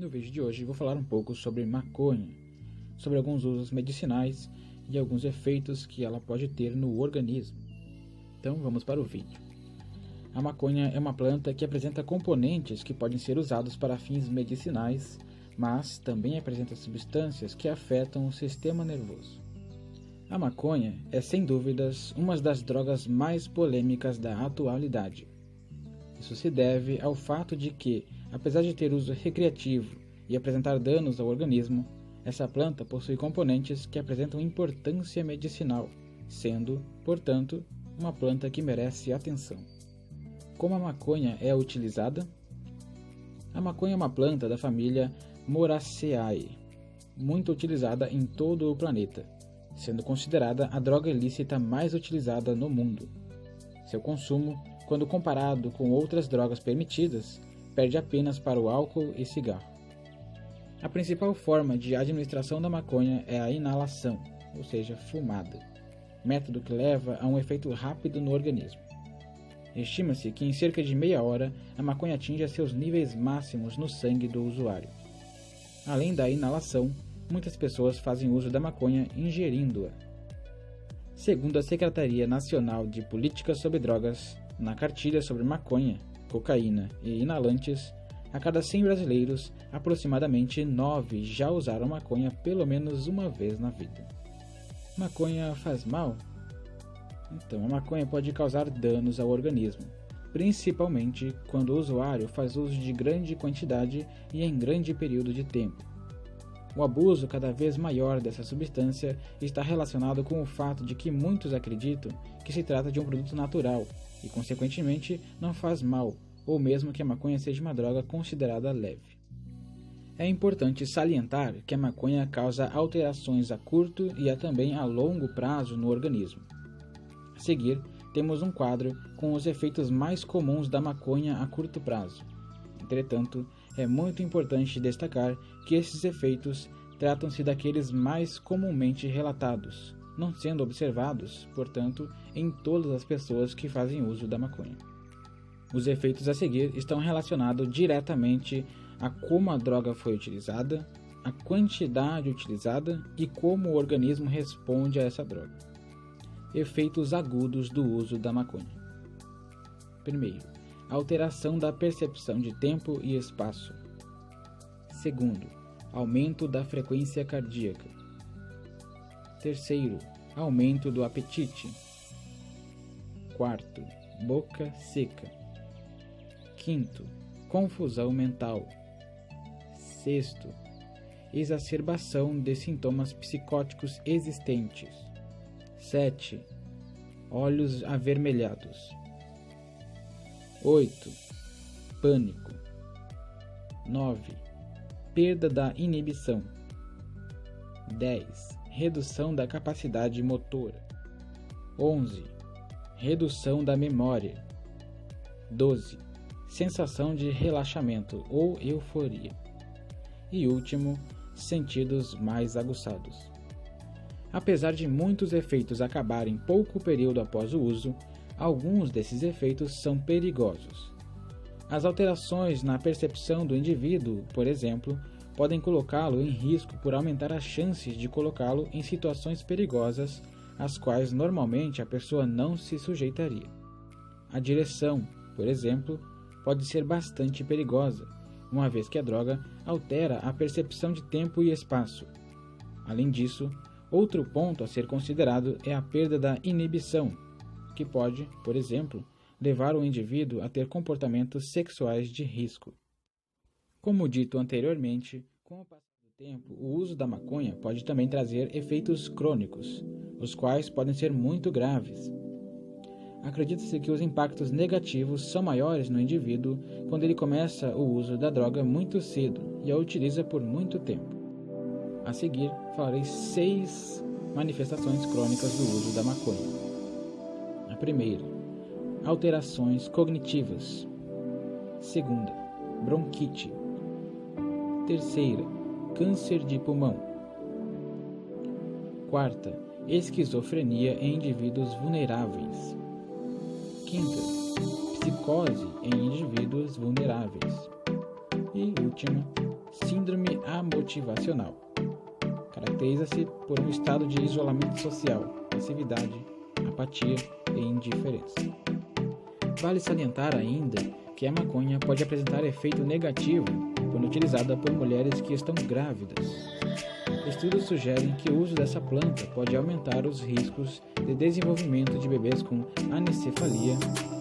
No vídeo de hoje vou falar um pouco sobre maconha, sobre alguns usos medicinais e alguns efeitos que ela pode ter no organismo. Então vamos para o vídeo. A maconha é uma planta que apresenta componentes que podem ser usados para fins medicinais, mas também apresenta substâncias que afetam o sistema nervoso. A maconha é sem dúvidas uma das drogas mais polêmicas da atualidade. Isso se deve ao fato de que, apesar de ter uso recreativo e apresentar danos ao organismo, essa planta possui componentes que apresentam importância medicinal, sendo, portanto, uma planta que merece atenção. Como a maconha é utilizada? A maconha é uma planta da família Moraceae, muito utilizada em todo o planeta, sendo considerada a droga ilícita mais utilizada no mundo. Seu consumo, quando comparado com outras drogas permitidas, perde apenas para o álcool e cigarro. A principal forma de administração da maconha é a inalação, ou seja, fumada, método que leva a um efeito rápido no organismo. Estima-se que em cerca de meia hora a maconha atinge seus níveis máximos no sangue do usuário. Além da inalação, muitas pessoas fazem uso da maconha ingerindo-a. Segundo a Secretaria Nacional de Política sobre Drogas, na cartilha sobre maconha, cocaína e inalantes, a cada 100 brasileiros, aproximadamente 9 já usaram maconha pelo menos uma vez na vida. Maconha faz mal? Então, a maconha pode causar danos ao organismo, principalmente quando o usuário faz uso de grande quantidade e em grande período de tempo. O abuso cada vez maior dessa substância está relacionado com o fato de que muitos acreditam que se trata de um produto natural e, consequentemente, não faz mal, ou mesmo que a maconha seja uma droga considerada leve. É importante salientar que a maconha causa alterações a curto e também a longo prazo no organismo. A seguir, temos um quadro com os efeitos mais comuns da maconha a curto prazo. Entretanto, é muito importante destacar que esses efeitos tratam-se daqueles mais comumente relatados, não sendo observados, portanto, em todas as pessoas que fazem uso da maconha. Os efeitos a seguir estão relacionados diretamente a como a droga foi utilizada, a quantidade utilizada e como o organismo responde a essa droga. Efeitos agudos do uso da maconha. Primeiro, alteração da percepção de tempo e espaço. Segundo, aumento da frequência cardíaca. Terceiro, aumento do apetite. Quarto, boca seca. Quinto, confusão mental. Sexto, exacerbação de sintomas psicóticos existentes. 7. Olhos avermelhados. 8. Pânico. 9. Perda da inibição. 10. Redução da capacidade motora. 11. Redução da memória. 12. Sensação de relaxamento ou euforia. E último, sentidos mais aguçados. Apesar de muitos efeitos acabarem pouco período após o uso, alguns desses efeitos são perigosos. As alterações na percepção do indivíduo, por exemplo, podem colocá-lo em risco por aumentar as chances de colocá-lo em situações perigosas, às quais normalmente a pessoa não se sujeitaria. A direção, por exemplo, pode ser bastante perigosa, uma vez que a droga altera a percepção de tempo e espaço. Além disso, outro ponto a ser considerado é a perda da inibição, que pode, por exemplo, levar o indivíduo a ter comportamentos sexuais de risco. Como dito anteriormente, com o passar do tempo, o uso da maconha pode também trazer efeitos crônicos, os quais podem ser muito graves. Acredita-se que os impactos negativos são maiores no indivíduo quando ele começa o uso da droga muito cedo e a utiliza por muito tempo. A seguir, falarei 6 manifestações crônicas do uso da maconha. A primeira, alterações cognitivas. Segunda, bronquite. Terceira, câncer de pulmão. Quarta, esquizofrenia em indivíduos vulneráveis. Quinta, psicose em indivíduos vulneráveis. E última, síndrome amotivacional. Caracteriza-se por um estado de isolamento social, passividade, apatia e indiferença. Vale salientar ainda que a maconha pode apresentar efeito negativo quando utilizada por mulheres que estão grávidas. Estudos sugerem que o uso dessa planta pode aumentar os riscos de desenvolvimento de bebês com anencefalia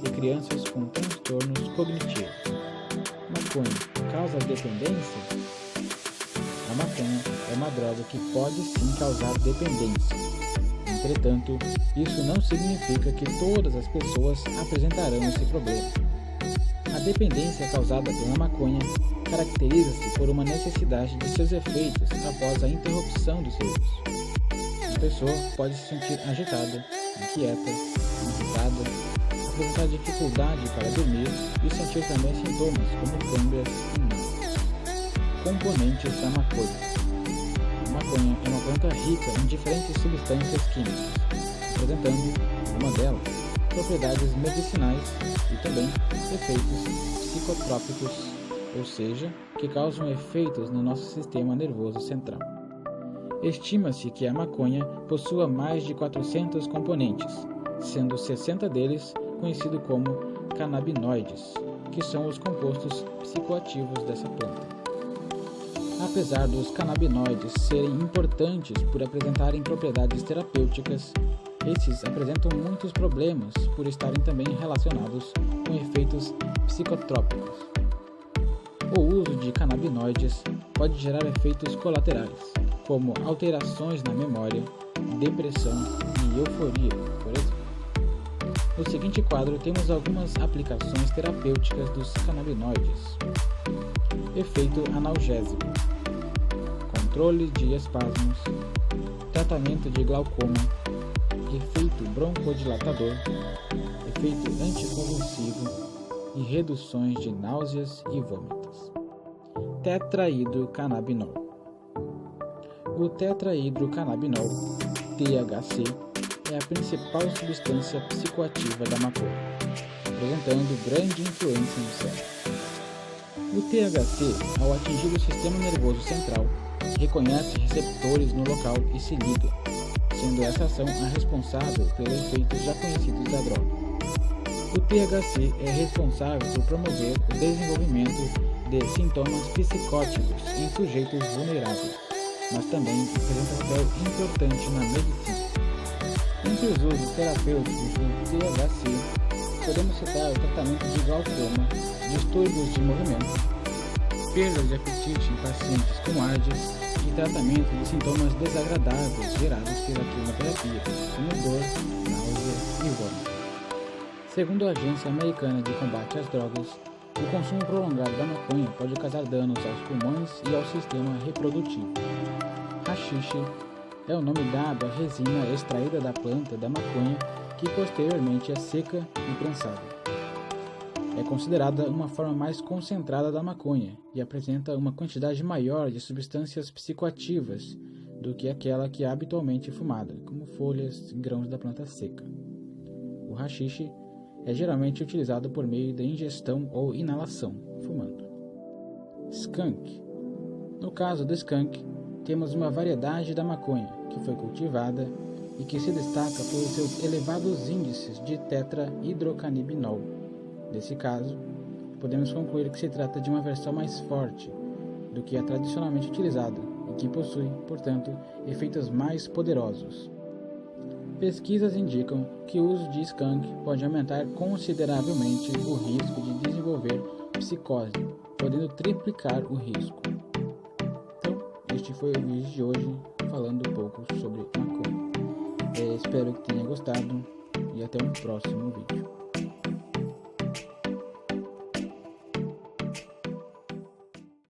e crianças com transtornos cognitivos. Maconha causa dependência? A maconha é uma droga que pode sim causar dependência. Entretanto, isso não significa que todas as pessoas apresentarão esse problema. A dependência causada pela maconha caracteriza-se por uma necessidade de seus efeitos após a interrupção do seu uso. A pessoa pode se sentir agitada, inquieta, irritada, apresentar dificuldade para dormir e sentir também sintomas como câimbras e náuseas. Componentes da maconha. A maconha é uma planta rica em diferentes substâncias químicas, apresentando, uma delas, propriedades medicinais e também efeitos psicotrópicos, ou seja, que causam efeitos no nosso sistema nervoso central. Estima-se que a maconha possua mais de 400 componentes, sendo 60 deles conhecidos como canabinoides, que são os compostos psicoativos dessa planta. Apesar dos canabinoides serem importantes por apresentarem propriedades terapêuticas, esses apresentam muitos problemas por estarem também relacionados com efeitos psicotrópicos. O uso de canabinoides pode gerar efeitos colaterais, como alterações na memória, depressão e euforia, por exemplo. No seguinte quadro temos algumas aplicações terapêuticas dos canabinoides. Efeito analgésico, controle de espasmos, tratamento de glaucoma, efeito broncodilatador, efeito anticonvulsivo e reduções de náuseas e vômitos. Tetrahidrocannabinol. O tetrahidrocannabinol, THC, é a principal substância psicoativa da maconha, apresentando grande influência no cérebro. O THC, ao atingir o sistema nervoso central, reconhece receptores no local e se liga, sendo essa ação a responsável pelos efeitos já conhecidos da droga. O THC é responsável por promover o desenvolvimento de sintomas psicóticos em sujeitos vulneráveis, mas também apresenta um papel importante na medicina. Entre os usos terapêuticos do THC, podemos citar o tratamento de glaucoma, distúrbios de movimento, perdas de apetite em pacientes com AIDS e tratamento de sintomas desagradáveis gerados pela quimioterapia, como dor, náusea e vômito. Segundo a Agência Americana de Combate às Drogas, o consumo prolongado da maconha pode causar danos aos pulmões e ao sistema reprodutivo. Haxixe é o nome dado à resina extraída da planta da maconha que posteriormente é seca e prensada. É considerada uma forma mais concentrada da maconha e apresenta uma quantidade maior de substâncias psicoativas do que aquela que é habitualmente fumada, como folhas e grãos da planta seca. O haxixe é geralmente utilizado por meio de ingestão ou inalação, fumando. Skunk. No caso do skunk, temos uma variedade da maconha que foi cultivada e que se destaca pelos seus elevados índices de tetrahidrocannabinol. Nesse caso, podemos concluir que se trata de uma versão mais forte do que a tradicionalmente utilizada e que possui, portanto, efeitos mais poderosos. Pesquisas indicam que o uso de skunk pode aumentar consideravelmente o risco de desenvolver psicose, podendo triplicar o risco. Então, este foi o vídeo de hoje, falando um pouco sobre maconha. Espero que tenha gostado e até um próximo vídeo.